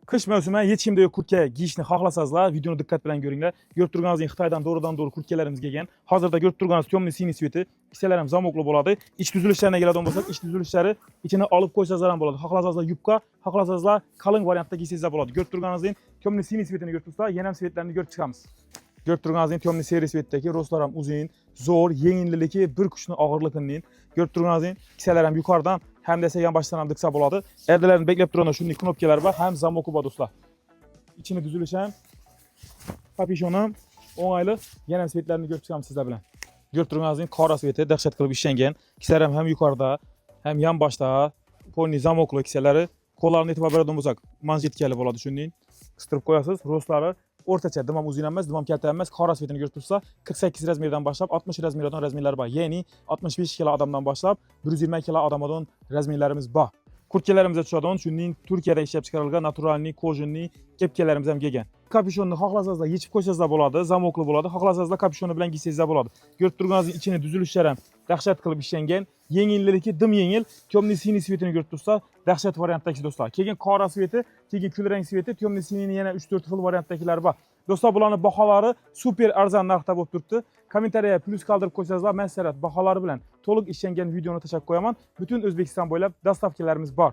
Kış mövsümü yetişimde kurtke giyishni xohlasangizlar, videoni diqqat bilan ko'ringlar. Ko'rib turganingizdek Xitoydan doğrudan-doğru kurtkelarimiz kelgan. Hozirda ko'rib turganingiz temniy siniy sveti, kissalar ham zamokli bo'ladi. İç tuzilishlariga keladigan bo'lsak, iç tuzilishlari ichini olib qo'ysangizlar ham bo'ladi. Xohlasangizlar yubka, xohlasangizlar qalin variantda kiysangizlar bo'ladi. Ko'rib turganingizdek temniy siniy svetini ko'rib turibsizlar, yana ham svetlarni ko'rib chiqamiz. Ko'rib turganingizdek temniy seri svetdagi rostlar ham uzun, zo'r, yengilligi, bir kuchni og'irligining. Ko'rib turganingizdek kissalar ham yuqoridan hem de yan baştan ham diksa bo'ladi. Erdalarni beklab turgan shunday knopkalar bor, ham zamoki bor do'stlar. İçini düzülüş ham, kapishon ham o'ng'ayli, yana ham svetlarni ko'rib chiqamiz sizlar bilan. Ko'rib turganingizdek qora sveti dahshat qilib ishlangan. Kissalar ham yuqorida, ham yan boshda, polniy zamokli kissalari. Qo'llarni e'tibor beradigan bo'lsak, manjetkali bo'ladi shunday. Qistirib qo'yasiz, rostlari o'rtacha, dimam uzun emas, dimam katta emas. Qora svetini ko'rib tursa, 48 razmerdan boshlab 60 razmerdan razmerlar bor. Ya'ni 65 kilo odamdan boshlab 120 kilo odamdan razmerlarimiz bor. Kurtkalarimizga tushadigan shunday Turkiyada ishlab chiqarilgan naturalniy, kojinniy kepkalarimiz ham kelgan. Kapishonni xohlasangizlar yechib qo'ysangizlar bo'ladi, zamokli bo'ladi. Xohlasangizlar kapishonni bilan kiysangizlar bo'ladi. Ko'rib turganingizdek ichini tuzilishlari ham dahshat qilib ishlangan. Yengilligi dim yengil, temniy siniy svetini ko'rib tursa, dahshat variantdagi do'stlar. Keyin qora sveti, keyin kulrang sveti, temniy siniyning yana 3-4 xil variantdagilar bor. Do'stlar, bularning baholari super arzon narxda bo'lib turibdi. Kommentariyaga plus qoldirib qo'ysangizlar, men sizlarga baholari bilan to'liq ishlangan videoni tashlab qo'yaman. Butun O'zbekiston bo'ylab dastavkalarimiz bor.